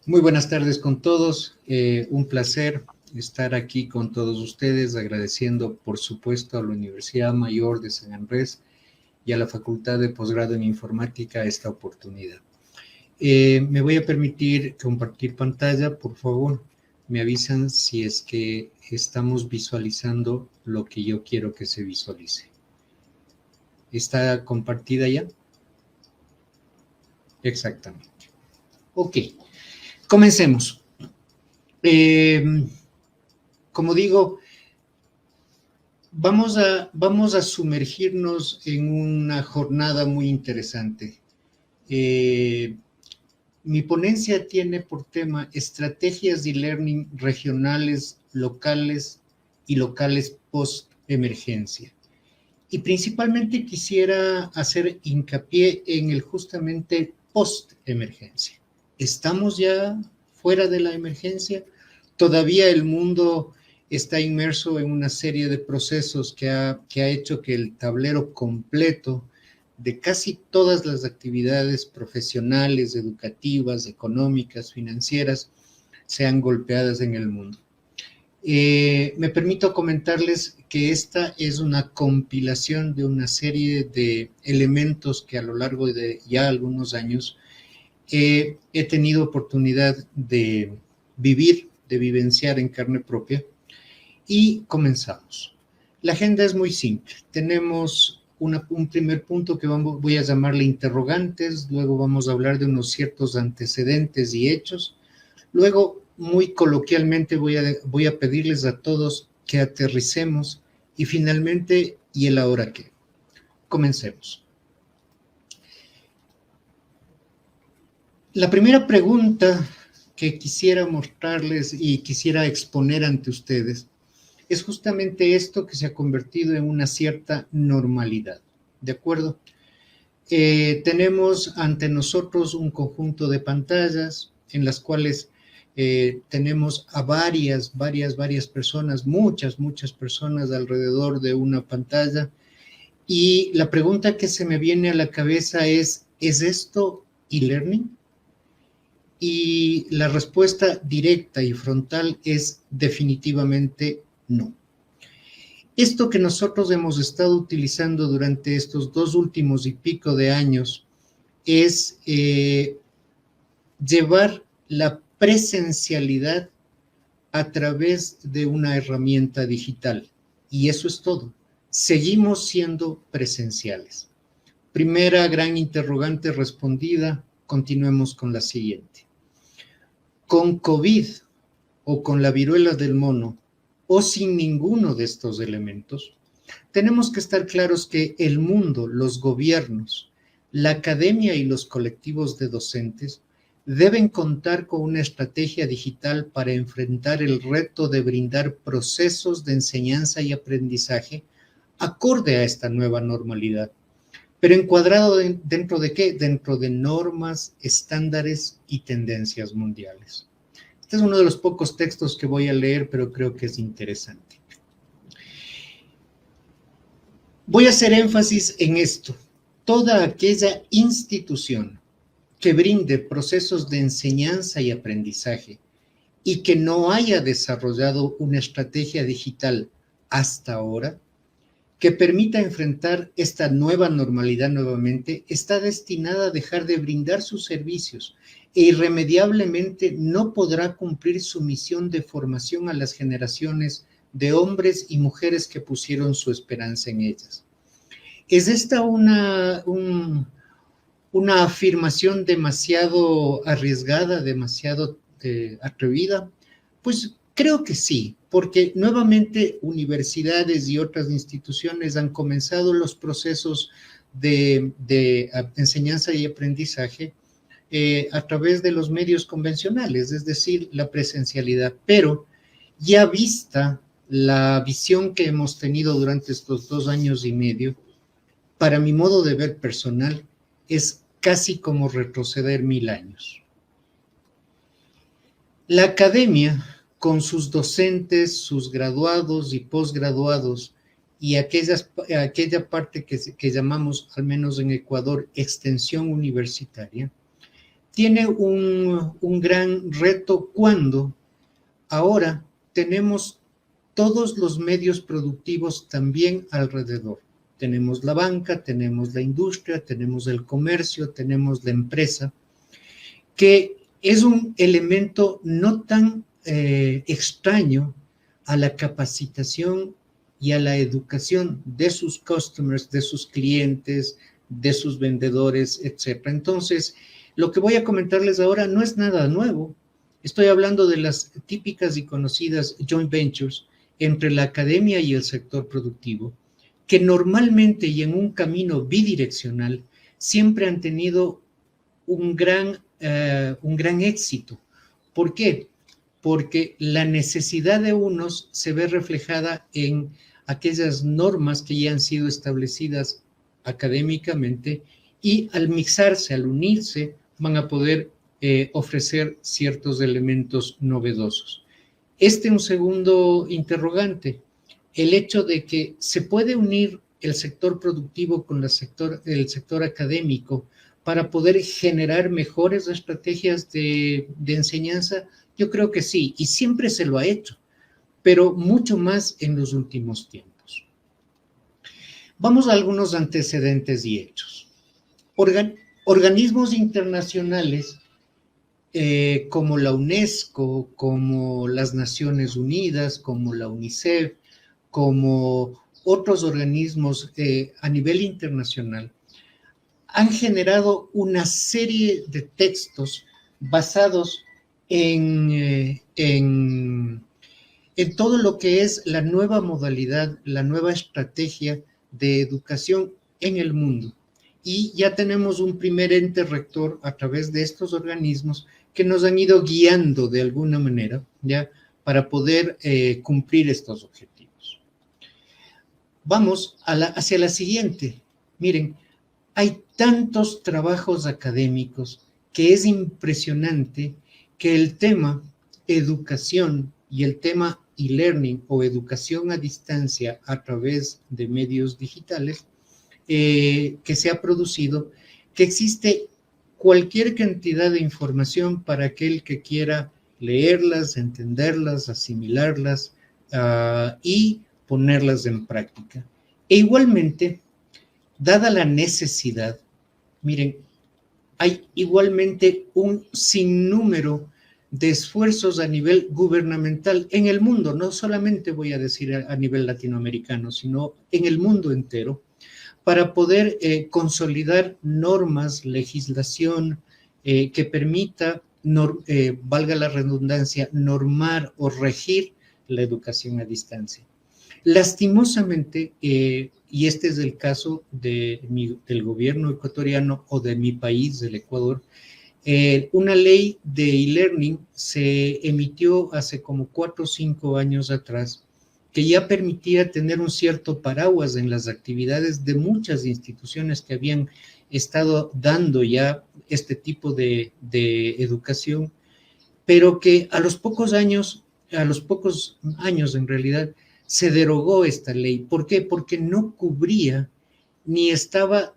Muy buenas tardes con todos. Un placer estar aquí con todos ustedes, agradeciendo, por supuesto, a la Universidad Mayor de San Andrés y a la Facultad de Posgrado en Informática esta oportunidad. Me voy a permitir compartir pantalla, por favor. Me avisan si es que estamos visualizando lo que yo quiero que se visualice. ¿Está compartida ya? Exactamente. Ok, comencemos. Como digo, vamos a sumergirnos en una jornada muy interesante. Mi ponencia tiene por tema estrategias de e-learning regionales, locales y locales post-emergencia. Y principalmente quisiera hacer hincapié en el justamente post-emergencia. ¿Estamos ya fuera de la emergencia? Todavía el mundo está inmerso en una serie de procesos que ha hecho que el tablero completo de casi todas las actividades profesionales, educativas, económicas, financieras, sean golpeadas en el mundo. Me permito comentarles que esta es una compilación de una serie de elementos que a lo largo de ya algunos años he tenido oportunidad de vivir, de vivenciar en carne propia. Y comenzamos. La agenda es muy simple. Tenemos un primer punto que voy a llamarle interrogantes, luego vamos a hablar de unos ciertos antecedentes y hechos, luego muy coloquialmente voy a pedirles a todos que aterricemos y finalmente, ¿y el ahora qué? Comencemos. La primera pregunta que quisiera mostrarles y quisiera exponer ante ustedes es justamente esto que se ha convertido en una cierta normalidad, ¿de acuerdo? Tenemos ante nosotros un conjunto de pantallas en las cuales tenemos a varias personas, muchas personas alrededor de una pantalla, y la pregunta que se me viene a la cabeza ¿es esto e-learning? Y la respuesta directa y frontal es definitivamente no. Esto que nosotros hemos estado utilizando durante estos 2 últimos y pico de años es llevar la presencialidad a través de una herramienta digital. Y eso es todo. Seguimos siendo presenciales. Primera gran interrogante respondida, continuemos con la siguiente. Con COVID o con la viruela del mono o sin ninguno de estos elementos, tenemos que estar claros que el mundo, los gobiernos, la academia y los colectivos de docentes deben contar con una estrategia digital para enfrentar el reto de brindar procesos de enseñanza y aprendizaje acorde a esta nueva normalidad. Pero encuadrado dentro de ¿qué? Dentro de normas, estándares y tendencias mundiales. Este es uno de los pocos textos que voy a leer, pero creo que es interesante. Voy a hacer énfasis en esto. Toda aquella institución que brinde procesos de enseñanza y aprendizaje y que no haya desarrollado una estrategia digital hasta ahora, que permita enfrentar esta nueva normalidad nuevamente, está destinada a dejar de brindar sus servicios e irremediablemente no podrá cumplir su misión de formación a las generaciones de hombres y mujeres que pusieron su esperanza en ellas. ¿Es esta una afirmación demasiado arriesgada, demasiado atrevida? Pues creo que sí, porque nuevamente universidades y otras instituciones han comenzado los procesos de enseñanza y aprendizaje a través de los medios convencionales, es decir, la presencialidad, pero ya vista la visión que hemos tenido durante estos 2 años y medio, para mi modo de ver personal, es casi como retroceder 1000 años. La academia, con sus docentes, sus graduados y posgraduados, y aquella parte que llamamos, al menos en Ecuador, extensión universitaria, tiene un gran reto cuando ahora tenemos todos los medios productivos también alrededor. Tenemos la banca, tenemos la industria, tenemos el comercio, tenemos la empresa, que es un elemento no tan extraño a la capacitación y a la educación de sus customers, de sus clientes, de sus vendedores, etc. Entonces, lo que voy a comentarles ahora no es nada nuevo. Estoy hablando de las típicas y conocidas joint ventures entre la academia y el sector productivo, que normalmente y en un camino bidireccional siempre han tenido un gran éxito. ¿Por qué? Porque la necesidad de unos se ve reflejada en aquellas normas que ya han sido establecidas académicamente y al mixarse, al unirse, van a poder ofrecer ciertos elementos novedosos. Un segundo interrogante, el hecho de que se puede unir el sector productivo con el sector académico para poder generar mejores estrategias de enseñanza, yo creo que sí, y siempre se lo ha hecho, pero mucho más en los últimos tiempos. Vamos a algunos antecedentes y hechos. Organismos internacionales como la UNESCO, como las Naciones Unidas, como la UNICEF, como otros organismos a nivel internacional, han generado una serie de textos basados en todo lo que es la nueva modalidad, la nueva estrategia de educación en el mundo. Y ya tenemos un primer ente rector a través de estos organismos que nos han ido guiando de alguna manera, ¿ya?, para poder cumplir estos objetivos. Vamos hacia la siguiente. Miren, hay tantos trabajos académicos que es impresionante que el tema educación y el tema e-learning o educación a distancia a través de medios digitales que se ha producido, que existe cualquier cantidad de información para aquel que quiera leerlas, entenderlas, asimilarlas y ponerlas en práctica. E igualmente, dada la necesidad, miren, hay igualmente un sinnúmero de esfuerzos a nivel gubernamental en el mundo, no solamente voy a decir a nivel latinoamericano, sino en el mundo entero, para poder consolidar normas, legislación que permita, valga la redundancia, normar o regir la educación a distancia. Lastimosamente, y este es el caso del gobierno ecuatoriano o de mi país, del Ecuador, una ley de e-learning se emitió hace como 4 o 5 años atrás, que ya permitía tener un cierto paraguas en las actividades de muchas instituciones que habían estado dando ya este tipo de educación, pero que a los pocos años en realidad, se derogó esta ley. ¿Por qué? Porque no cubría ni estaba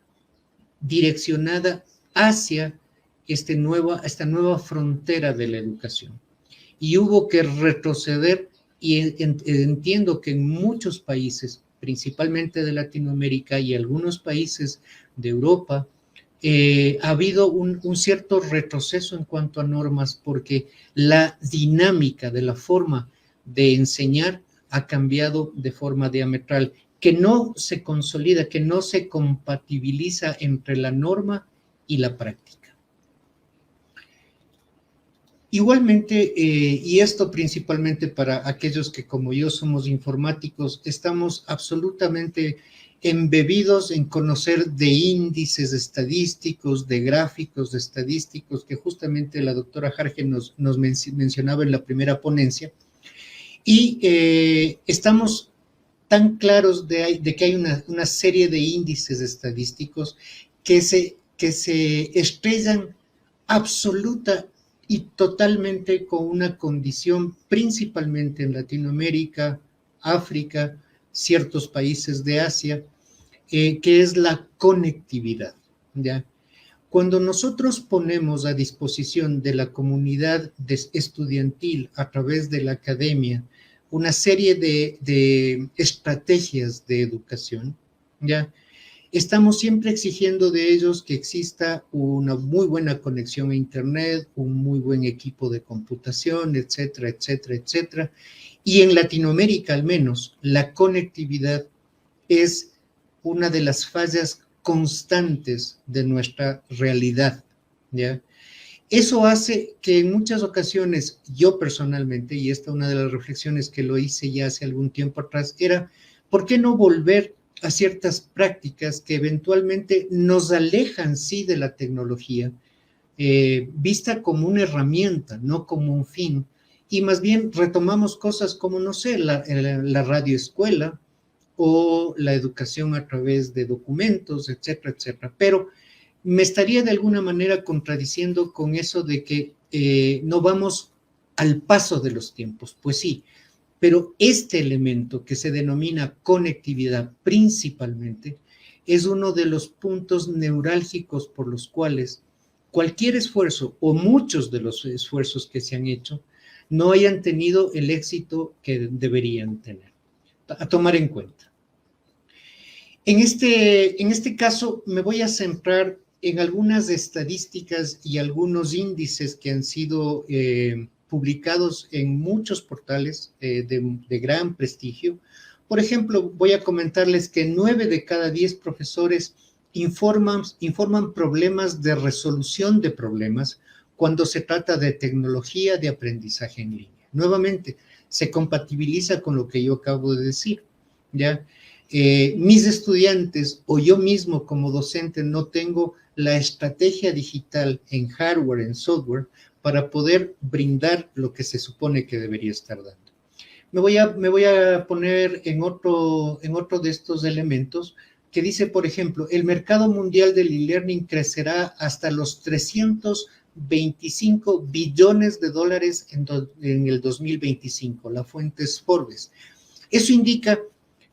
direccionada hacia esta nueva frontera de la educación. Y hubo que retroceder, y entiendo que en muchos países, principalmente de Latinoamérica y algunos países de Europa, ha habido un cierto retroceso en cuanto a normas, porque la dinámica de la forma de enseñar ha cambiado de forma diametral, que no se consolida, que no se compatibiliza entre la norma y la práctica. Igualmente, y esto principalmente para aquellos que como yo somos informáticos, estamos absolutamente embebidos en conocer de índices estadísticos, de gráficos estadísticos, que justamente la doctora Jarge nos mencionaba en la primera ponencia, y estamos tan claros de que hay una serie de índices estadísticos que se estrellan absoluta y totalmente con una condición, principalmente en Latinoamérica, África, ciertos países de Asia, que es la conectividad, ¿ya? Cuando nosotros ponemos a disposición de la comunidad estudiantil a través de la academia una serie de estrategias de educación, ¿ya? Estamos siempre exigiendo de ellos que exista una muy buena conexión a Internet, un muy buen equipo de computación, etcétera, etcétera, etcétera. Y en Latinoamérica, al menos, la conectividad es una de las fallas constantes de nuestra realidad, ¿ya? Eso hace que en muchas ocasiones, yo personalmente, y esta es una de las reflexiones que lo hice ya hace algún tiempo atrás, era, ¿por qué no volver a ciertas prácticas que eventualmente nos alejan, sí, de la tecnología, vista como una herramienta, no como un fin, y más bien retomamos cosas como, no sé, la radioescuela o la educación a través de documentos, etcétera, etcétera. Pero me estaría de alguna manera contradiciendo con eso de que no vamos al paso de los tiempos. Pues sí, pero este elemento que se denomina conectividad principalmente es uno de los puntos neurálgicos por los cuales cualquier esfuerzo o muchos de los esfuerzos que se han hecho no hayan tenido el éxito que deberían tener. A tomar en cuenta. En este caso me voy a centrar en algunas estadísticas y algunos índices que han sido publicados en muchos portales de gran prestigio. Por ejemplo, voy a comentarles que 9 de cada 10 profesores informan problemas de resolución de problemas cuando se trata de tecnología de aprendizaje en línea. Nuevamente, se compatibiliza con lo que yo acabo de decir, ¿ya? Mis estudiantes o yo mismo como docente no tengo la estrategia digital en hardware, en software, para poder brindar lo que se supone que debería estar dando. Me voy a poner en otro de estos elementos que dice, por ejemplo, el mercado mundial del e-learning crecerá hasta los 325 billones de dólares en el 2025. La fuente es Forbes. Eso indica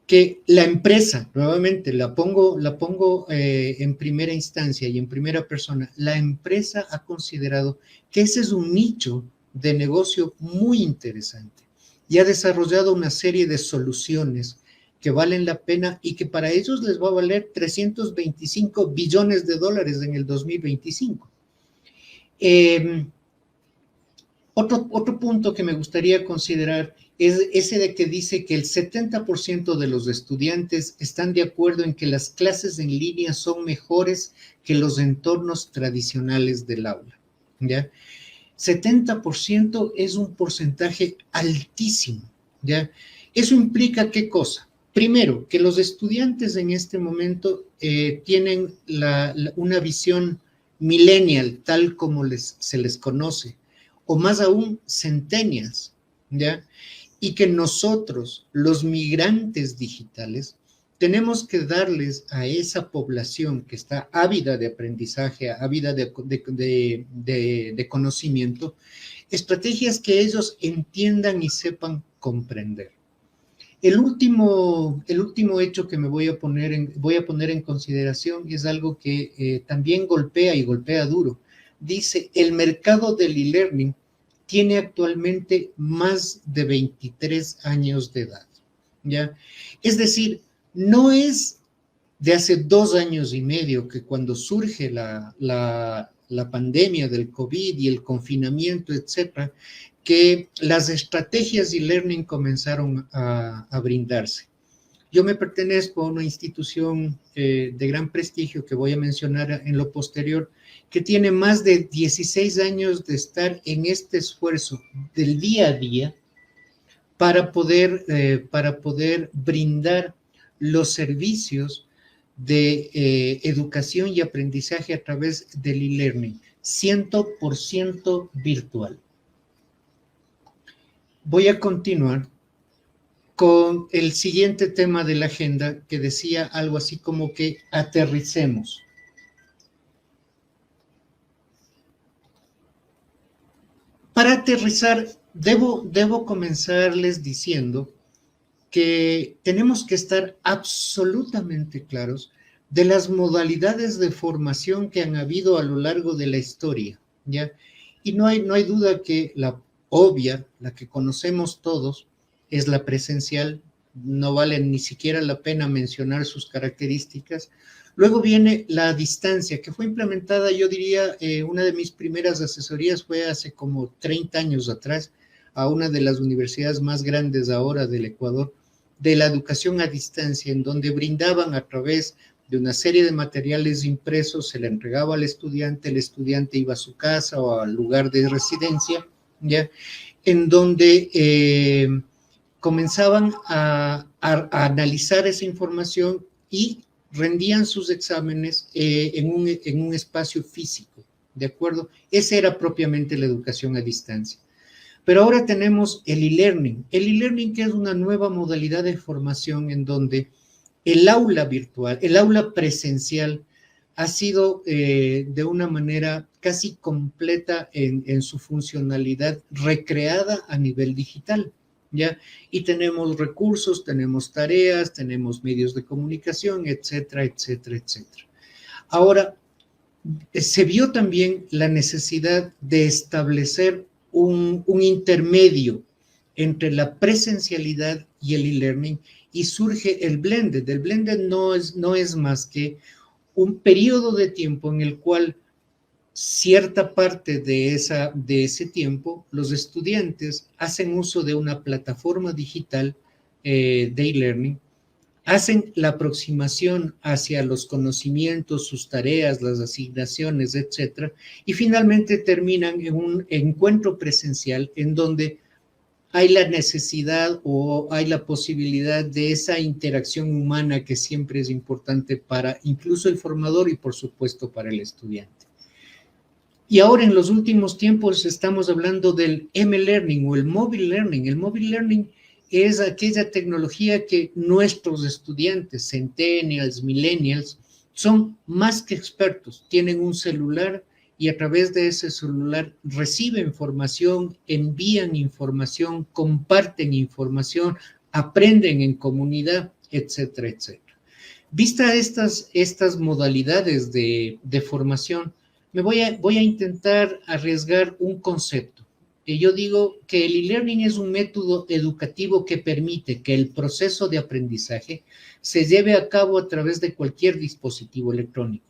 que la empresa, nuevamente la pongo en primera instancia y en primera persona, la empresa ha considerado que ese es un nicho de negocio muy interesante y ha desarrollado una serie de soluciones que valen la pena y que para ellos les va a valer 325 billones de dólares en el 2025. Otro punto que me gustaría considerar es ese de que dice que el 70% de los estudiantes están de acuerdo en que las clases en línea son mejores que los entornos tradicionales del aula, ¿ya? 70% es un porcentaje altísimo, ¿ya? Eso implica ¿qué cosa? Primero, que los estudiantes en este momento tienen una visión millennial, tal como se les conoce, o más aún centennials, ¿ya? Y que nosotros, los migrantes digitales, tenemos que darles a esa población que está ávida de aprendizaje, ávida de conocimiento, estrategias que ellos entiendan y sepan comprender. El último hecho que me voy a poner en consideración es algo que también golpea y golpea duro. Dice, el mercado del e-learning tiene actualmente más de 23 años de edad, ¿ya? Es decir, no es de hace 2 años y medio que cuando surge la pandemia del COVID y el confinamiento, etcétera, que las estrategias de e-learning comenzaron a brindarse. Yo me pertenezco a una institución de gran prestigio que voy a mencionar en lo posterior, que tiene más de 16 años de estar en este esfuerzo del día a día para poder brindar los servicios de educación y aprendizaje a través del e-learning, 100% virtual. Voy a continuar con el siguiente tema de la agenda que decía algo así como que aterricemos. Para aterrizar, debo comenzarles diciendo que tenemos que estar absolutamente claros de las modalidades de formación que han habido a lo largo de la historia, ¿ya? Y no hay duda que la obvia, la que conocemos todos, es la presencial, no vale ni siquiera la pena mencionar sus características. Luego viene la distancia, que fue implementada, yo diría, una de mis primeras asesorías fue hace como 30 años atrás, a una de las universidades más grandes ahora del Ecuador, de la educación a distancia, en donde brindaban a través de una serie de materiales impresos, se le entregaba al estudiante, el estudiante iba a su casa o al lugar de residencia, ¿ya? En donde comenzaban a analizar esa información y rendían sus exámenes en un espacio físico, ¿de acuerdo? Esa era propiamente la educación a distancia. Pero ahora tenemos el e-learning. El e-learning que es una nueva modalidad de formación en donde el aula virtual, el aula presencial ha sido de una manera casi completa en su funcionalidad recreada a nivel digital, ¿ya? Y tenemos recursos, tenemos tareas, tenemos medios de comunicación, etcétera, etcétera, etcétera. Ahora, se vio también la necesidad de establecer un intermedio entre la presencialidad y el e-learning y surge el blended. El blended no es más que un periodo de tiempo en el cual cierta parte de ese tiempo los estudiantes hacen uso de una plataforma digital de e-learning, hacen la aproximación hacia los conocimientos, sus tareas, las asignaciones, etcétera, y finalmente terminan en un encuentro presencial en donde hay la necesidad o hay la posibilidad de esa interacción humana que siempre es importante para incluso el formador y por supuesto para el estudiante. Y ahora en los últimos tiempos estamos hablando del M-Learning o el Mobile Learning. El Mobile Learning es aquella tecnología que nuestros estudiantes, centennials, millennials, son más que expertos. Tienen un celular y a través de ese celular reciben información, envían información, comparten información, aprenden en comunidad, etcétera, etcétera. Vista estas modalidades de formación, voy a intentar arriesgar un concepto. Yo digo que el e-learning es un método educativo que permite que el proceso de aprendizaje se lleve a cabo a través de cualquier dispositivo electrónico.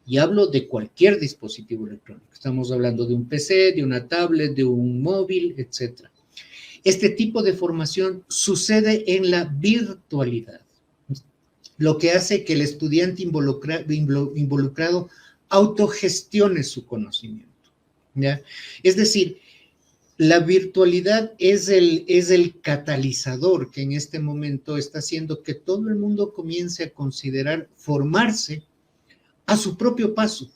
Y hablo de cualquier dispositivo electrónico. Estamos hablando de un PC, de una tablet, de un móvil, etc. Este tipo de formación sucede en la virtualidad, lo que hace que el estudiante involucrado autogestione su conocimiento, ¿ya? Es decir, la virtualidad es el catalizador que en este momento está haciendo que todo el mundo comience a considerar formarse a su propio paso,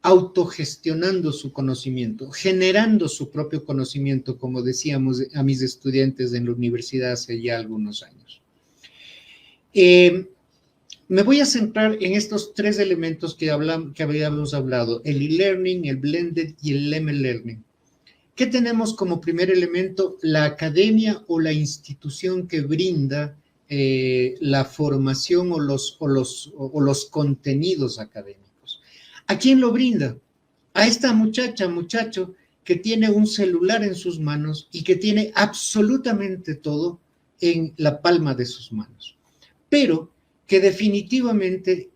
autogestionando su conocimiento, generando su propio conocimiento, como decíamos a mis estudiantes en la universidad hace ya algunos años. Me voy a centrar en estos tres elementos que habíamos hablado, el e-learning, el blended y el M-learning. ¿Qué tenemos como primer elemento? La academia o la institución que brinda la formación o los contenidos académicos. ¿A quién lo brinda? A esta muchacho, que tiene un celular en sus manos y que tiene absolutamente todo en la palma de sus manos, pero que definitivamente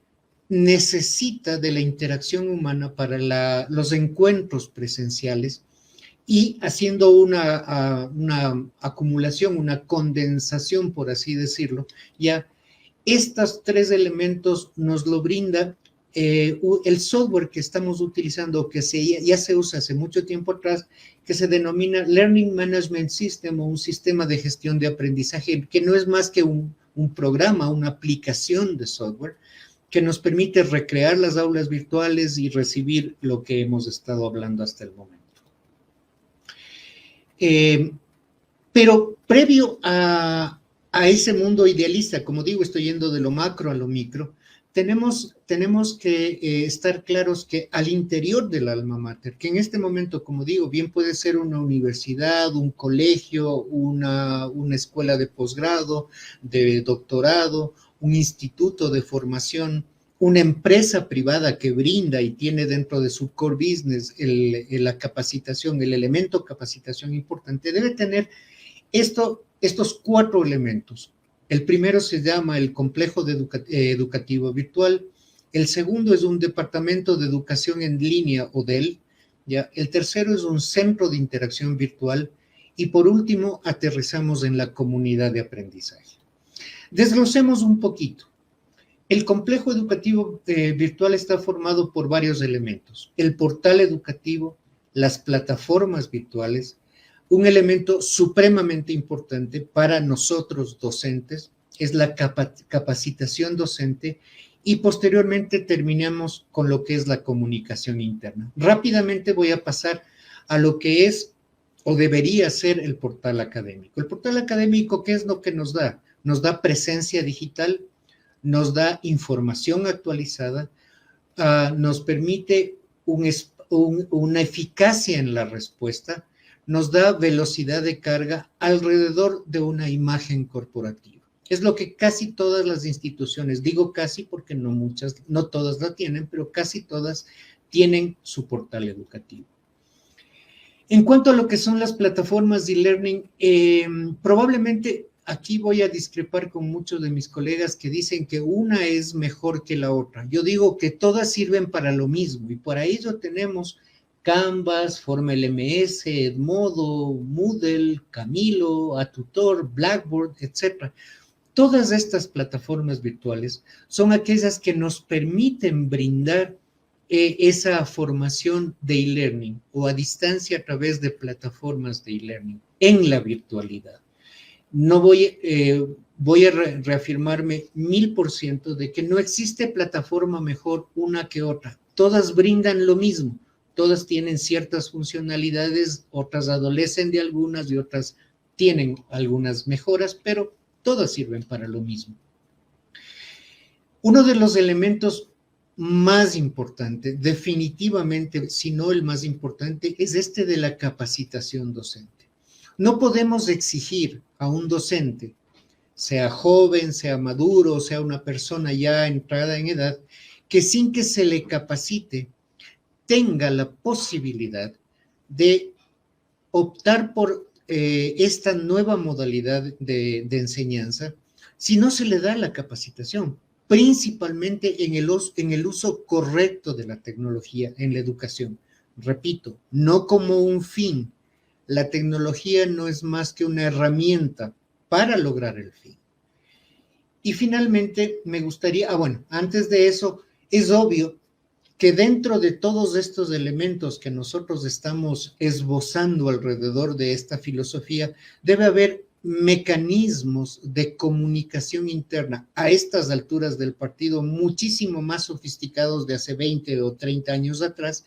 necesita de la interacción humana para los encuentros presenciales y haciendo una acumulación, una condensación, por así decirlo, ya estos tres elementos nos lo brinda el software que estamos utilizando, que ya se usa hace mucho tiempo atrás, que se denomina Learning Management System o un sistema de gestión de aprendizaje, que no es más que un programa, una aplicación de software que nos permite recrear las aulas virtuales y recibir lo que hemos estado hablando hasta el momento. Pero previo a ese mundo idealista, como digo, estoy yendo de lo macro a lo micro, tenemos que estar claros que al interior del alma mater, que en este momento, como digo, bien puede ser una universidad, un colegio, una escuela de posgrado, de doctorado, un instituto de formación una empresa privada que brinda y tiene dentro de su core business la capacitación, el elemento capacitación importante, debe tener estos 4 elementos. El primero se llama el complejo educativo virtual. El segundo es un departamento de educación en línea o DEL. ¿Ya? El tercero es un centro de interacción virtual. Y por último, aterrizamos en la comunidad de aprendizaje. Desglosemos un poquito. El complejo educativo virtual está formado por varios elementos. El portal educativo, las plataformas virtuales, un elemento supremamente importante para nosotros docentes es la capacitación docente y posteriormente terminamos con lo que es la comunicación interna. Rápidamente voy a pasar a lo que es o debería ser el portal académico. El portal académico, ¿qué es lo que nos da? Nos da presencia digital, nos da información actualizada, nos permite una eficacia en la respuesta, nos da velocidad de carga alrededor de una imagen corporativa. Es lo que casi todas las instituciones, digo casi porque no todas la tienen, pero casi todas tienen su portal educativo. En cuanto a lo que son las plataformas de e-learning, probablemente aquí voy a discrepar con muchos de mis colegas que dicen que una es mejor que la otra. Yo digo que todas sirven para lo mismo y para ello tenemos Canvas, Forma LMS, Edmodo, Moodle, Camilo, Atutor, Blackboard, etc. Todas estas plataformas virtuales son aquellas que nos permiten brindar esa formación de e-learning o a distancia a través de plataformas de e-learning en la virtualidad. No voy a reafirmarme 1000% de que no existe plataforma mejor una que otra. Todas brindan lo mismo, todas tienen ciertas funcionalidades, otras adolecen de algunas y otras tienen algunas mejoras, pero todas sirven para lo mismo. Uno de los elementos más importante, definitivamente, si no el más importante, es este de la capacitación docente. No podemos exigir a un docente, sea joven, sea maduro, sea una persona ya entrada en edad, que sin que se le capacite tenga la posibilidad de optar por esta nueva modalidad de enseñanza si no se le da la capacitación, principalmente en el uso correcto de la tecnología en la educación. Repito, no como un fin. La tecnología no es más que una herramienta para lograr el fin. Y finalmente me gustaría, antes de eso, es obvio que dentro de todos estos elementos que nosotros estamos esbozando alrededor de esta filosofía, debe haber mecanismos de comunicación interna a estas alturas del partido muchísimo más sofisticados de hace 20 o 30 años atrás,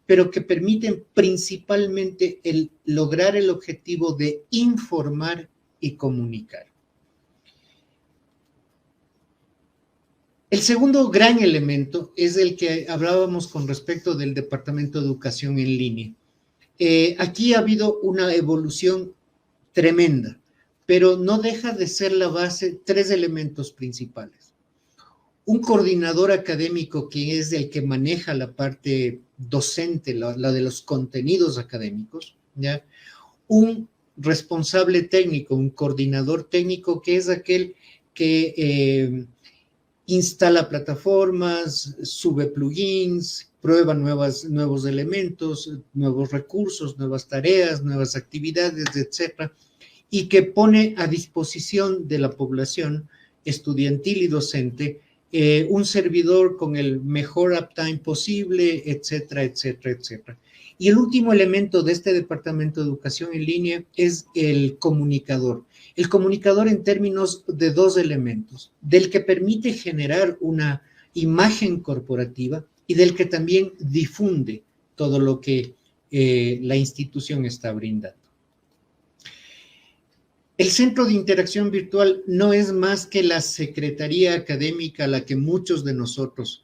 pero que permiten principalmente lograr el objetivo de informar y comunicar. El segundo gran elemento es el que hablábamos con respecto del Departamento de Educación en línea. Aquí ha habido una evolución tremenda, pero no deja de ser la base 3 elementos principales. Un coordinador académico que es el que maneja la parte docente, la de los contenidos académicos, ¿ya? Un responsable técnico, un coordinador técnico que es aquel que instala plataformas, sube plugins, prueba nuevos elementos, nuevos recursos, nuevas tareas, nuevas actividades, etcétera, y que pone a disposición de la población estudiantil y docente un servidor con el mejor uptime posible, etcétera, etcétera, etcétera. Y el último elemento de este Departamento de Educación en línea es el comunicador. El comunicador en términos de 2 elementos, del que permite generar una imagen corporativa y del que también difunde todo lo que la institución está brindando. El Centro de Interacción Virtual no es más que la secretaría académica a la que muchos de nosotros,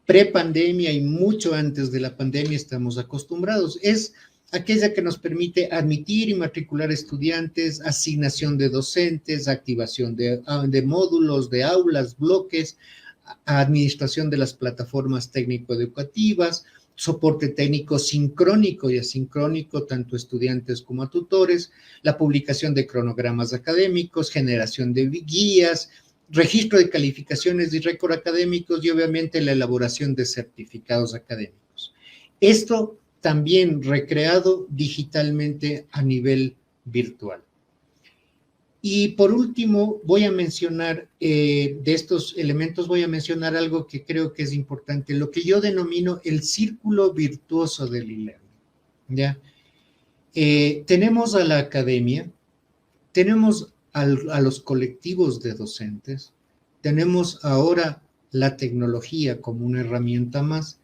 pre-pandemia y mucho antes de la pandemia, estamos acostumbrados. Es aquella que nos permite admitir y matricular estudiantes, asignación de docentes, activación de módulos, de aulas, bloques, administración de las plataformas técnico-educativas, soporte técnico sincrónico y asincrónico, tanto a estudiantes como a tutores, la publicación de cronogramas académicos, generación de guías, registro de calificaciones y récord académicos y obviamente la elaboración de certificados académicos. Esto también recreado digitalmente a nivel virtual. Y por último, voy a mencionar, de estos elementos, voy a mencionar algo que creo que es importante, lo que yo denomino el círculo virtuoso del e-learning, ¿ya? Tenemos a la academia, tenemos a los colectivos de docentes, tenemos ahora la tecnología como una herramienta más,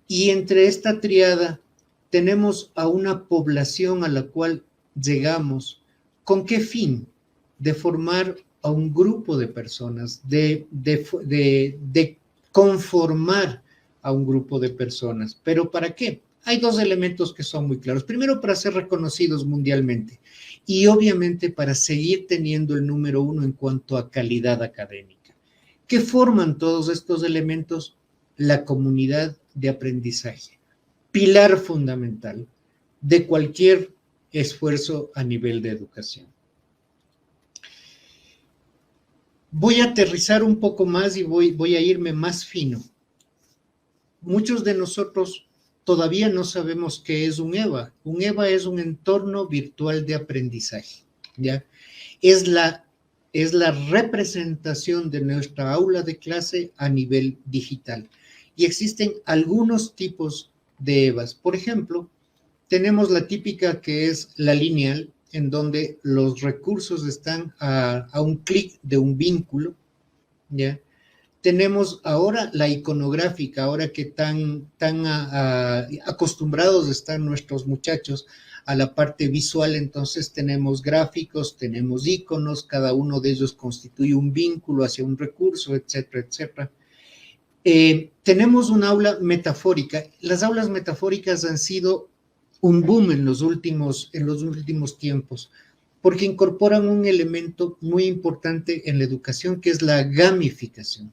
y entre esta triada tenemos a una población a la cual llegamos. ¿Con qué fin? De formar a un grupo de personas, de conformar a un grupo de personas. ¿Pero para qué? Hay dos elementos que son muy claros. Primero, para ser reconocidos mundialmente y obviamente para seguir teniendo el número uno en cuanto a calidad académica. ¿Qué forman todos estos elementos? La comunidad de aprendizaje, pilar fundamental de cualquier esfuerzo a nivel de educación. Voy a aterrizar un poco más y voy a irme más fino. Muchos de nosotros todavía no sabemos qué es un EVA. Un EVA es un entorno virtual de aprendizaje, ¿ya? Es la representación de nuestra aula de clase a nivel digital. Y existen algunos tipos de EVAs. Por ejemplo, tenemos la típica que es la lineal, en donde los recursos están a un clic de un vínculo, ¿ya? Tenemos ahora la iconográfica, ahora que tan acostumbrados están nuestros muchachos a la parte visual, entonces tenemos gráficos, tenemos iconos, cada uno de ellos constituye un vínculo hacia un recurso, etcétera, etcétera. Tenemos un aula metafórica. Las aulas metafóricas han sido un boom en los últimos tiempos, porque incorporan un elemento muy importante en la educación, que es la gamificación.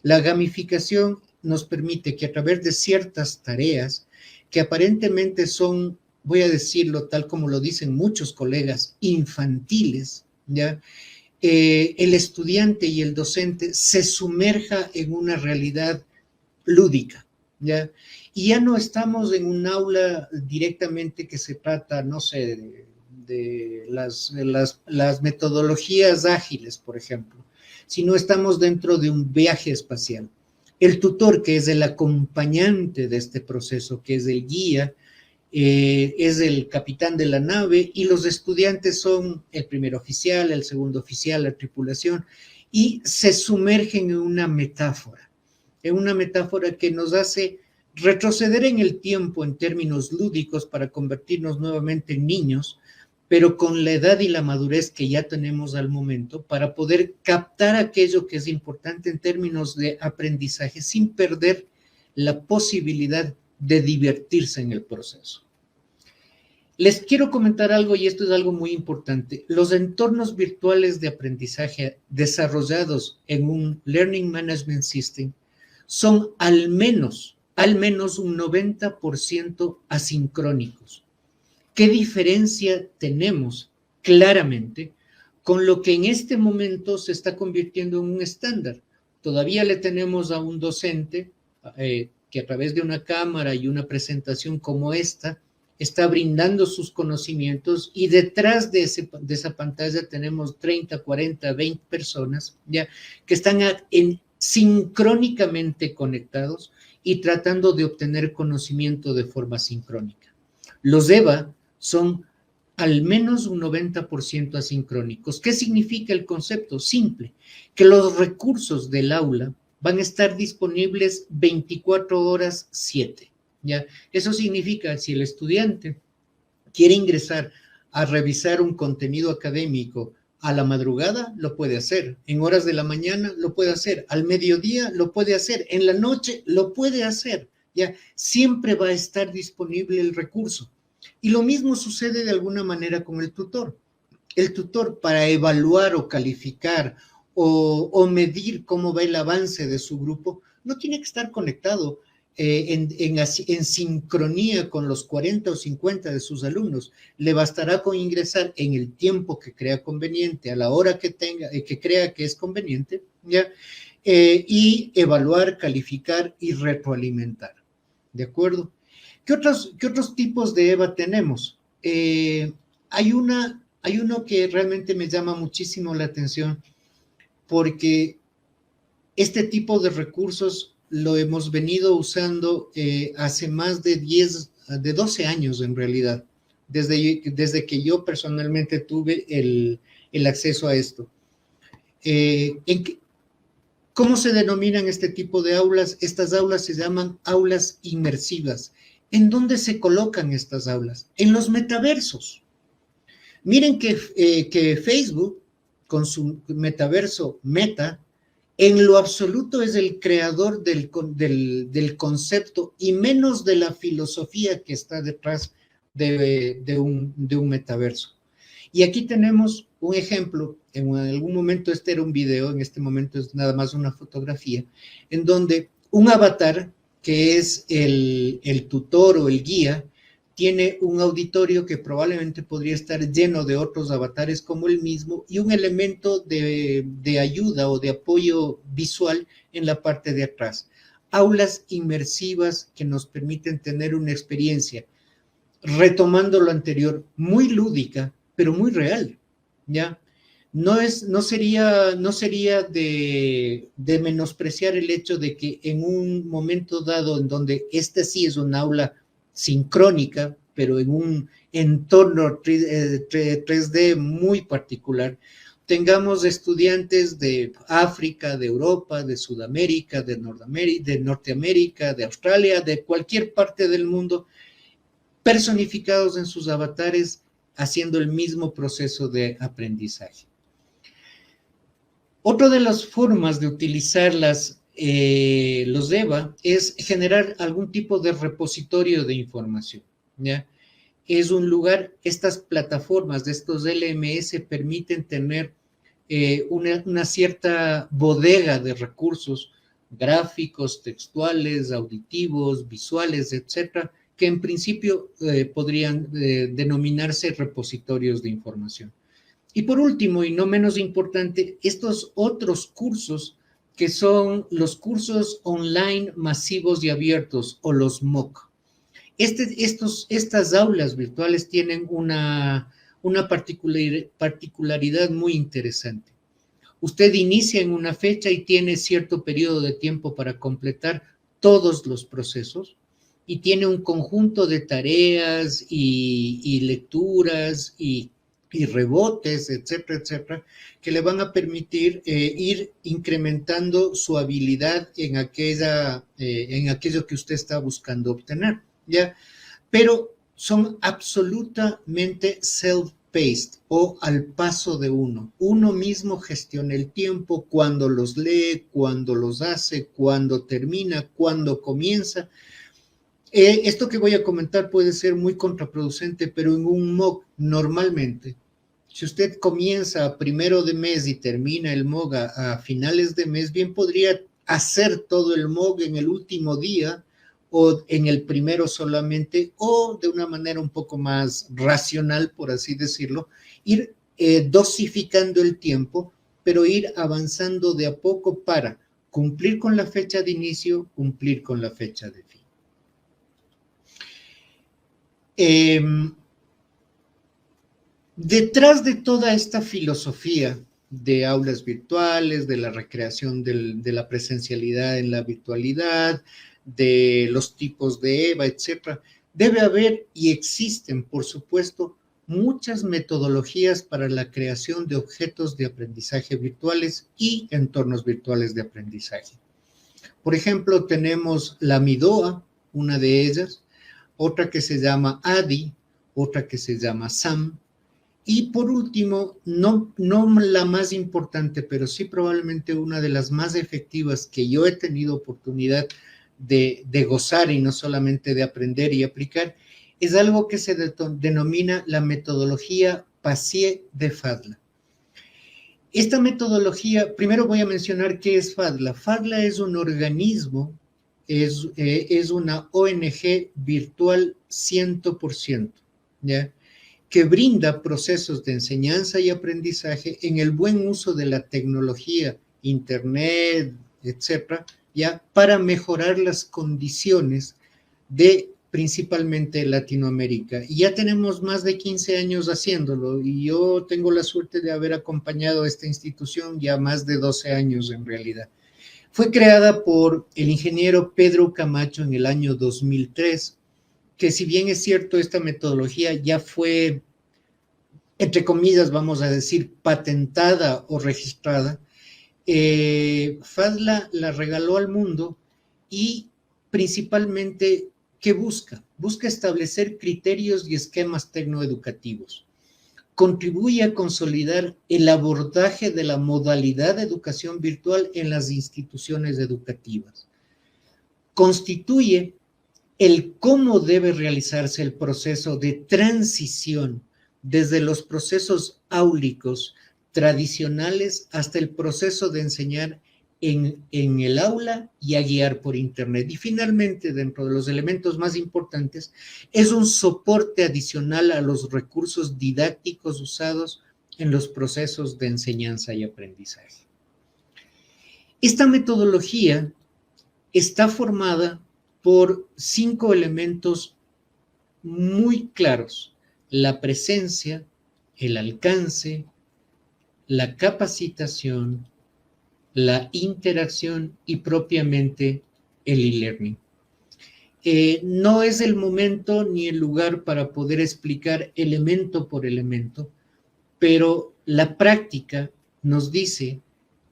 La gamificación nos permite que a través de ciertas tareas, que aparentemente son, voy a decirlo tal como lo dicen muchos colegas, infantiles, ¿ya? El estudiante y el docente se sumerja en una realidad lúdica, ¿ya? Y ya no estamos en un aula directamente que se trata, no sé, de las metodologías ágiles, por ejemplo, sino estamos dentro de un viaje espacial. El tutor, que es el acompañante de este proceso, que es el guía, es el capitán de la nave, y los estudiantes son el primer oficial, el segundo oficial, la tripulación, y se sumergen en una metáfora que nos hace retroceder en el tiempo en términos lúdicos para convertirnos nuevamente en niños, pero con la edad y la madurez que ya tenemos al momento para poder captar aquello que es importante en términos de aprendizaje sin perder la posibilidad de divertirse en el proceso. Les quiero comentar algo, y esto es algo muy importante. Los entornos virtuales de aprendizaje desarrollados en un Learning Management System son al menos un 90% asincrónicos. ¿Qué diferencia tenemos claramente con lo que en este momento se está convirtiendo en un estándar? Todavía le tenemos a un docente que a través de una cámara y una presentación como esta está brindando sus conocimientos, y detrás de esa pantalla tenemos 30, 40, 20 personas ya que están sincrónicamente conectados y tratando de obtener conocimiento de forma sincrónica. Los EVA son al menos un 90% asincrónicos. ¿Qué significa el concepto? Simple, que los recursos del aula van a estar disponibles 24 horas 7. ¿Ya? Eso significa, si el estudiante quiere ingresar a revisar un contenido académico a la madrugada, lo puede hacer. En horas de la mañana lo puede hacer. Al mediodía lo puede hacer. En la noche lo puede hacer. ¿Ya? Siempre va a estar disponible el recurso. Y lo mismo sucede de alguna manera con el tutor. El tutor, para evaluar o calificar o medir cómo va el avance de su grupo, no tiene que estar conectado en sincronía con los 40 o 50 de sus alumnos. Le bastará con ingresar en el tiempo que crea conveniente, a la hora que tenga, que crea que es conveniente, ¿ya? Y evaluar, calificar y retroalimentar. ¿De acuerdo? ¿Qué otros tipos de EVA tenemos? Hay uno que realmente me llama muchísimo la atención, porque este tipo de recursos lo hemos venido usando hace más de 12 años en realidad, desde que yo personalmente tuve el acceso a esto. ¿Cómo se denominan este tipo de aulas? Estas aulas se llaman aulas inmersivas. ¿En dónde se colocan estas aulas? En los metaversos. Miren que Facebook, con su metaverso Meta, en lo absoluto es el creador del concepto y menos de la filosofía que está detrás de un metaverso. Y aquí tenemos un ejemplo, en algún momento este era un video, en este momento es nada más una fotografía, en donde un avatar, que es el tutor o el guía, tiene un auditorio que probablemente podría estar lleno de otros avatares como el mismo y un elemento de ayuda o de apoyo visual en la parte de atrás. Aulas inmersivas que nos permiten tener una experiencia, retomando lo anterior, muy lúdica, pero muy real, ¿ya? No sería de menospreciar el hecho de que en un momento dado en donde esta sí es un aula sincrónica, pero en un entorno 3D muy particular, tengamos estudiantes de África, de Europa, de Sudamérica, de Norteamérica, de Australia, de cualquier parte del mundo, personificados en sus avatares, haciendo el mismo proceso de aprendizaje. Otra de las formas de utilizar los EVA es generar algún tipo de repositorio de información, ¿ya? Es un lugar, estas plataformas de estos LMS permiten tener una cierta bodega de recursos gráficos, textuales, auditivos, visuales, etcétera, que en principio podrían denominarse repositorios de información. Y por último, y no menos importante, estos otros cursos que son los cursos online masivos y abiertos o los MOOC. Estas aulas virtuales tienen una particularidad muy interesante. Usted inicia en una fecha y tiene cierto periodo de tiempo para completar todos los procesos y tiene un conjunto de tareas y lecturas y rebotes, etcétera, etcétera, que le van a permitir ir incrementando su habilidad en aquello que usted está buscando obtener, ¿ya? Pero son absolutamente self-paced o al paso de uno. Uno mismo gestiona el tiempo, cuando los lee, cuando los hace, cuando termina, cuando comienza. Esto que voy a comentar puede ser muy contraproducente, pero en un MOOC normalmente, si usted comienza a primero de mes y termina el MOOC a finales de mes, bien podría hacer todo el MOOC en el último día o en el primero solamente, o de una manera un poco más racional, por así decirlo, ir dosificando el tiempo, pero ir avanzando de a poco para cumplir con la fecha de inicio, cumplir con la fecha de fin. Detrás de toda esta filosofía de aulas virtuales, de la recreación de la presencialidad en la virtualidad, de los tipos de EVA, etcétera, debe haber y existen, por supuesto, muchas metodologías para la creación de objetos de aprendizaje virtuales y entornos virtuales de aprendizaje. Por ejemplo, tenemos la Midoa, una de ellas, otra que se llama ADI, otra que se llama SAM, y por último, no la más importante, pero sí probablemente una de las más efectivas que yo he tenido oportunidad de gozar y no solamente de aprender y aplicar, es algo que se denomina la metodología Passé de Fadla. Esta metodología, primero voy a mencionar qué es FADLA. FADLA es un organismo, es una ONG virtual 100%, ¿ya? Que brinda procesos de enseñanza y aprendizaje en el buen uso de la tecnología, internet, etcétera, ya para mejorar las condiciones de principalmente Latinoamérica. Y ya tenemos más de 15 años haciéndolo y yo tengo la suerte de haber acompañado a esta institución ya más de 12 años en realidad. Fue creada por el ingeniero Pedro Camacho en el año 2003, que si bien es cierto, esta metodología ya fue, entre comillas, vamos a decir, patentada o registrada, FADLA la regaló al mundo y principalmente, ¿qué busca? Busca establecer criterios y esquemas tecnoeducativos. Contribuye a consolidar el abordaje de la modalidad de educación virtual en las instituciones educativas. Constituye el cómo debe realizarse el proceso de transición desde los procesos áulicos tradicionales hasta el proceso de enseñar en el aula y a guiar por internet. Y finalmente, dentro de los elementos más importantes, es un soporte adicional a los recursos didácticos usados en los procesos de enseñanza y aprendizaje. Esta metodología está formada por 5 elementos muy claros: la presencia, el alcance, la capacitación, la interacción y propiamente el e-learning. No es el momento ni el lugar para poder explicar elemento por elemento, pero la práctica nos dice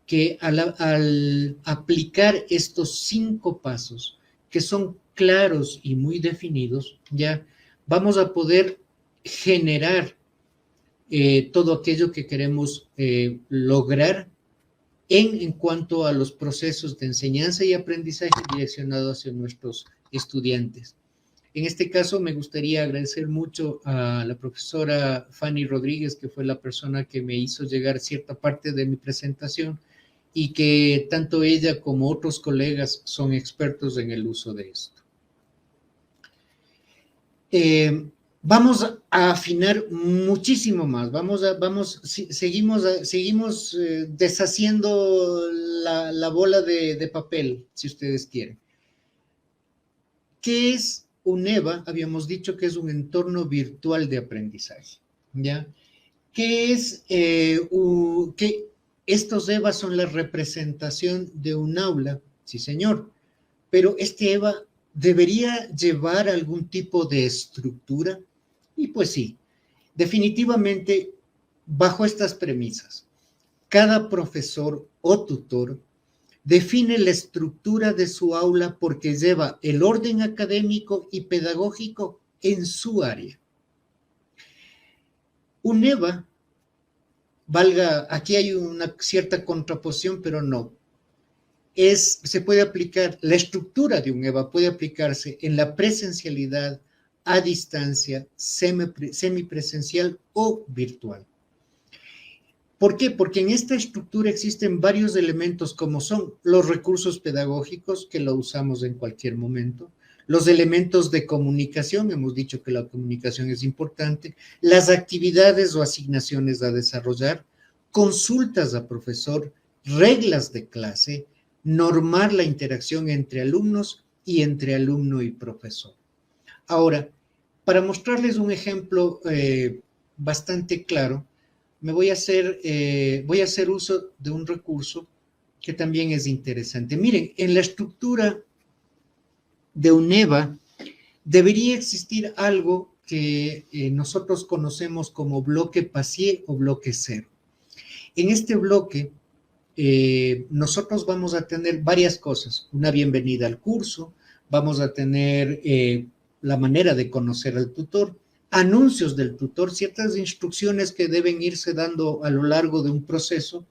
que al aplicar estos 5 pasos, que son claros y muy definidos, ya vamos a poder generar todo aquello que queremos lograr en cuanto a los procesos de enseñanza y aprendizaje direccionados hacia nuestros estudiantes. En este caso, me gustaría agradecer mucho a la profesora Fanny Rodríguez, que fue la persona que me hizo llegar cierta parte de mi presentación y que tanto ella como otros colegas son expertos en el uso de esto. Vamos a afinar muchísimo más, seguimos deshaciendo la bola de papel, si ustedes quieren. ¿Qué es un EVA? Habíamos dicho que es un entorno virtual de aprendizaje, ¿ya? ¿Qué es? Que estos EVA son la representación de un aula, sí señor, pero este EVA debería llevar algún tipo de estructura. Y pues sí, definitivamente bajo estas premisas, cada profesor o tutor define la estructura de su aula porque lleva el orden académico y pedagógico en su área. Un EVA, aquí hay una cierta contraposición, pero no. Se puede aplicar, la estructura de un EVA puede aplicarse en la presencialidad, a distancia, semipresencial o virtual. ¿Por qué? Porque en esta estructura existen varios elementos como son los recursos pedagógicos, que lo usamos en cualquier momento, los elementos de comunicación, hemos dicho que la comunicación es importante, las actividades o asignaciones a desarrollar, consultas a profesor, reglas de clase, normar la interacción entre alumnos y entre alumno y profesor. Ahora, para mostrarles un ejemplo bastante claro, voy a hacer uso de un recurso que también es interesante. Miren, en la estructura de un EVA debería existir algo que nosotros conocemos como bloque PASIE o bloque cero. En este bloque, nosotros vamos a tener varias cosas: una bienvenida al curso, vamos a tener la manera de conocer al tutor, anuncios del tutor, ciertas instrucciones que deben irse dando a lo largo de un proceso,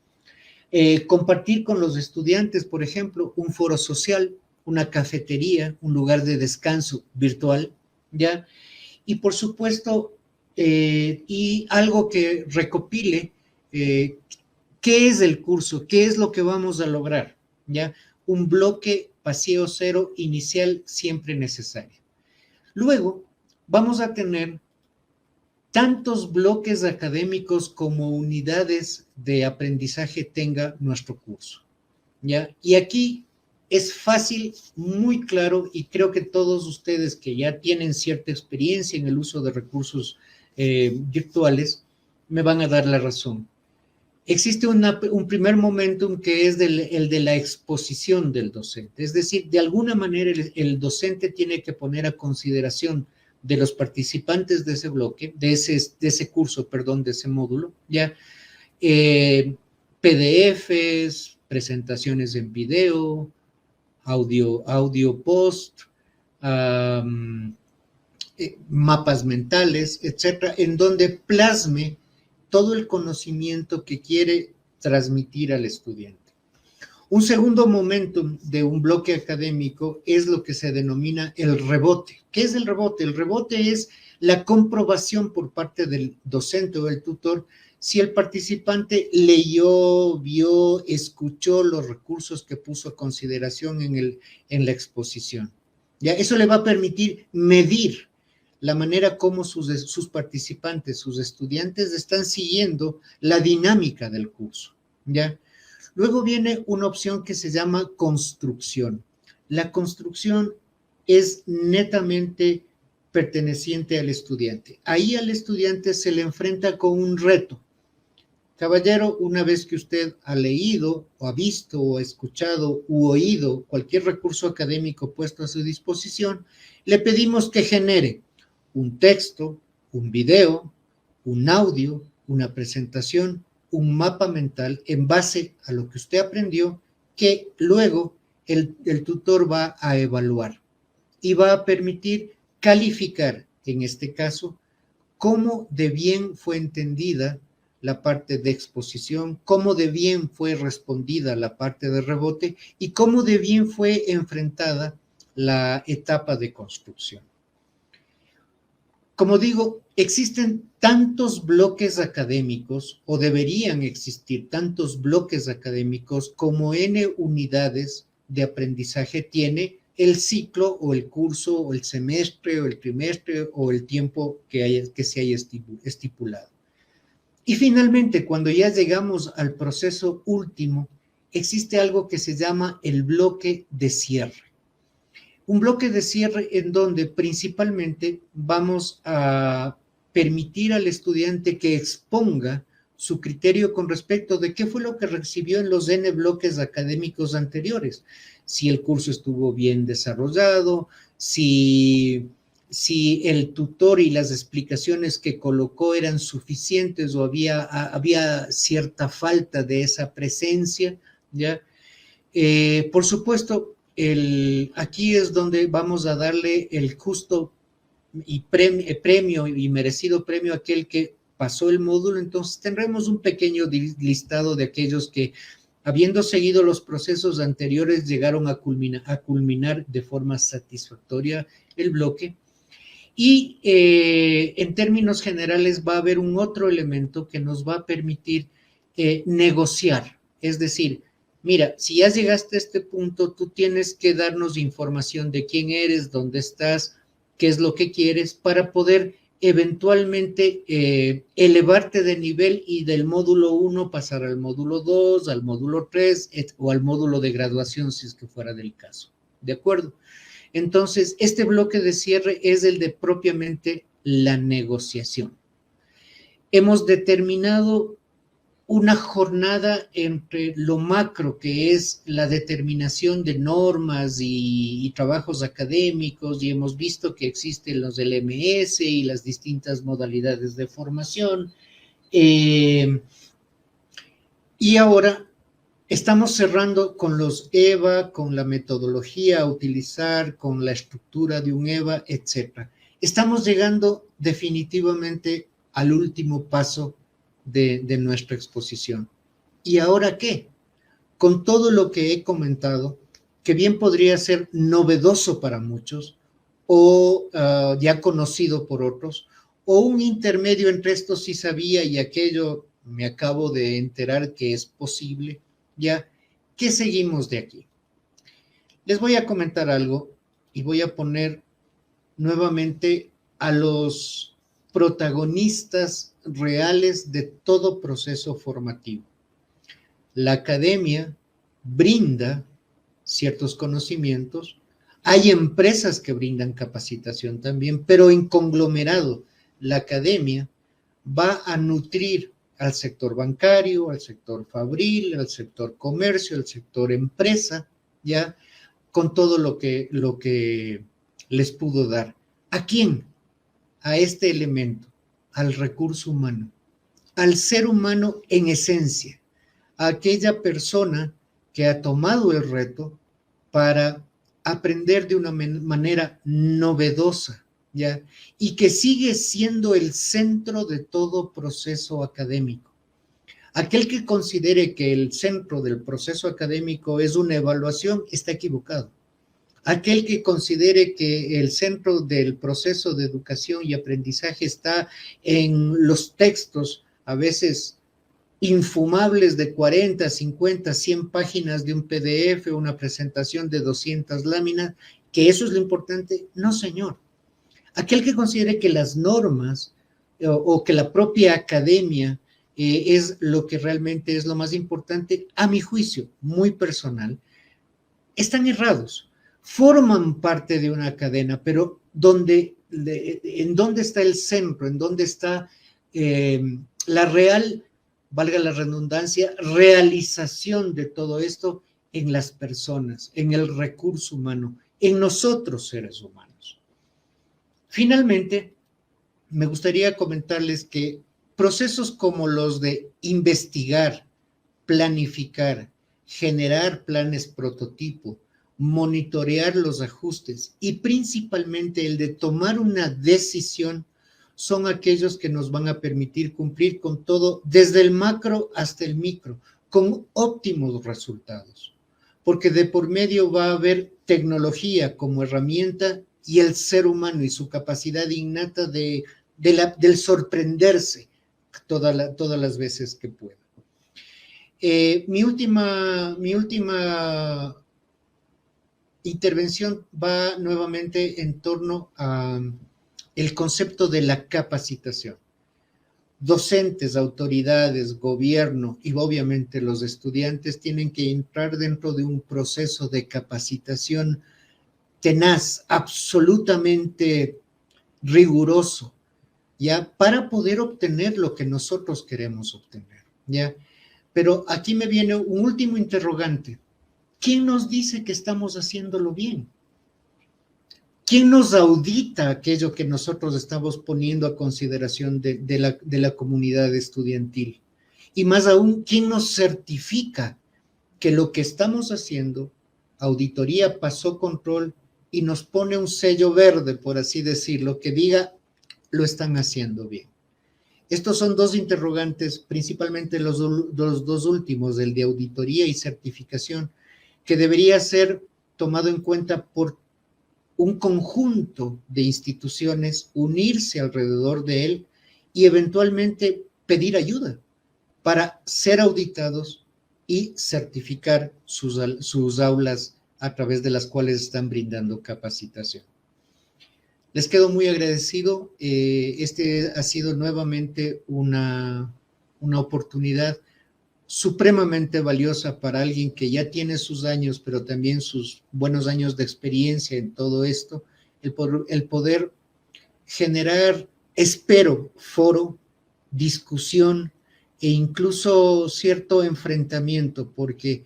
compartir con los estudiantes, por ejemplo, un foro social, una cafetería, un lugar de descanso virtual, ¿ya? Y por supuesto, y algo que recopile ¿Qué es el curso? ¿Qué es lo que vamos a lograr? ¿Ya? Un bloque paseo cero inicial siempre necesario. Luego vamos a tener tantos bloques académicos como unidades de aprendizaje tenga nuestro curso, ¿ya? Y aquí es fácil, muy claro, y creo que todos ustedes que ya tienen cierta experiencia en el uso de recursos virtuales me van a dar la razón. Existe un primer momentum que es el de la exposición del docente, es decir, de alguna manera el docente tiene que poner a consideración de los participantes de ese bloque, de ese curso, perdón, de ese módulo, ya, PDFs, presentaciones en video, audio post, mapas mentales, etcétera, en donde plasme todo el conocimiento que quiere transmitir al estudiante. Un segundo momento de un bloque académico es lo que se denomina el rebote. ¿Qué es el rebote? El rebote es la comprobación por parte del docente o del tutor si el participante leyó, vio, escuchó los recursos que puso a consideración en la exposición. ¿Ya? Eso le va a permitir medir la manera como sus participantes, sus estudiantes están siguiendo la dinámica del curso, ¿ya? Luego viene una opción que se llama construcción. La construcción es netamente perteneciente al estudiante. Ahí al estudiante se le enfrenta con un reto. Caballero, una vez que usted ha leído o ha visto o ha escuchado u oído cualquier recurso académico puesto a su disposición, le pedimos que genere un texto, un video, un audio, una presentación, un mapa mental en base a lo que usted aprendió, que luego el tutor va a evaluar y va a permitir calificar, en este caso, cómo de bien fue entendida la parte de exposición, cómo de bien fue respondida la parte de rebote y cómo de bien fue enfrentada la etapa de construcción. Como digo, existen tantos bloques académicos, o deberían existir tantos bloques académicos como N unidades de aprendizaje tiene el ciclo o el curso o el semestre o el trimestre o el tiempo que se haya estipulado. Y finalmente, cuando ya llegamos al proceso último, existe algo que se llama el bloque de cierre. Un bloque de cierre en donde principalmente vamos a permitir al estudiante que exponga su criterio con respecto de qué fue lo que recibió en los N bloques académicos anteriores. Si el curso estuvo bien desarrollado, si el tutor y las explicaciones que colocó eran suficientes o había cierta falta de esa presencia, ¿ya? Por supuesto, aquí es donde vamos a darle el justo y premio y merecido premio a aquel que pasó el módulo. Entonces tendremos un pequeño listado de aquellos que, habiendo seguido los procesos anteriores, llegaron a culminar de forma satisfactoria el bloque. Y en términos generales va a haber un otro elemento que nos va a permitir negociar, es decir, mira, si ya llegaste a este punto, tú tienes que darnos información de quién eres, dónde estás, qué es lo que quieres, para poder eventualmente elevarte de nivel y del módulo 1 pasar al módulo 2, al módulo 3 o al módulo de graduación, si es que fuera del caso. ¿De acuerdo? Entonces, este bloque de cierre es el de propiamente la negociación. Hemos determinado una jornada entre lo macro, que es la determinación de normas y trabajos académicos, y hemos visto que existen los LMS y las distintas modalidades de formación. Y ahora estamos cerrando con los EVA, con la metodología a utilizar, con la estructura de un EVA, etc. Estamos llegando definitivamente al último paso de nuestra exposición. ¿Y ahora qué? Con todo lo que he comentado, que bien podría ser novedoso para muchos o ya conocido por otros, o un intermedio entre esto sí sabía y aquello me acabo de enterar que es posible, ya, ¿qué seguimos de aquí? Les voy a comentar algo y voy a poner nuevamente a los protagonistas reales de todo proceso formativo. La academia brinda ciertos conocimientos, hay empresas que brindan capacitación también, pero en conglomerado, la academia va a nutrir al sector bancario, al sector fabril, al sector comercio, al sector empresa, ya con todo lo que les pudo dar. ¿A quién? A este elemento, al recurso humano, al ser humano en esencia, a aquella persona que ha tomado el reto para aprender de una manera novedosa, ¿ya? Y que sigue siendo el centro de todo proceso académico. Aquel que considere que el centro del proceso académico es una evaluación está equivocado. Aquel que considere que el centro del proceso de educación y aprendizaje está en los textos, a veces infumables de 40, 50, 100 páginas de un PDF, una presentación de 200 láminas, que eso es lo importante. No, señor. Aquel que considere que las normas o que la propia academia es lo que realmente es lo más importante, a mi juicio, muy personal, están errados. Forman parte de una cadena, pero ¿en dónde está el centro? ¿En dónde está la real, valga la redundancia, realización de todo esto? En las personas, en el recurso humano, en nosotros seres humanos. Finalmente, me gustaría comentarles que procesos como los de investigar, planificar, generar planes prototipo, monitorear los ajustes y principalmente el de tomar una decisión son aquellos que nos van a permitir cumplir con todo, desde el macro hasta el micro, con óptimos resultados. Porque de por medio va a haber tecnología como herramienta y el ser humano y su capacidad innata del sorprenderse todas las veces que pueda. Mi última intervención va nuevamente en torno al concepto de la capacitación. Docentes, autoridades, gobierno y obviamente los estudiantes tienen que entrar dentro de un proceso de capacitación tenaz, absolutamente riguroso, ¿ya? Para poder obtener lo que nosotros queremos obtener, ¿ya? Pero aquí me viene un último interrogante. ¿Quién nos dice que estamos haciéndolo bien? ¿Quién nos audita aquello que nosotros estamos poniendo a consideración de la comunidad estudiantil? Y más aún, ¿quién nos certifica que lo que estamos haciendo, auditoría pasó control y nos pone un sello verde, por así decirlo, que diga, lo están haciendo bien? Estos son dos interrogantes, principalmente los dos últimos, el de auditoría y certificación, que debería ser tomado en cuenta por un conjunto de instituciones, unirse alrededor de él y eventualmente pedir ayuda para ser auditados y certificar sus aulas a través de las cuales están brindando capacitación. Les quedo muy agradecido. Este ha sido nuevamente una oportunidad supremamente valiosa para alguien que ya tiene sus años, pero también sus buenos años de experiencia en todo esto, el poder generar, espero, foro, discusión e incluso cierto enfrentamiento, porque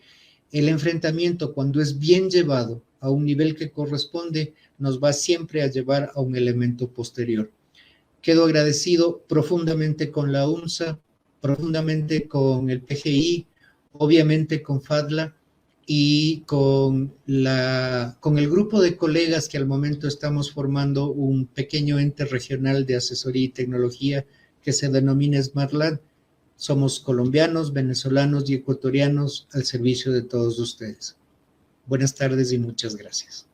el enfrentamiento, cuando es bien llevado a un nivel que corresponde, nos va siempre a llevar a un elemento posterior. Quedo agradecido profundamente con la UNSA, profundamente con el PGI, obviamente con FADLA y con el grupo de colegas que al momento estamos formando un pequeño ente regional de asesoría y tecnología que se denomina SmartLab. Somos colombianos, venezolanos y ecuatorianos al servicio de todos ustedes. Buenas tardes y muchas gracias.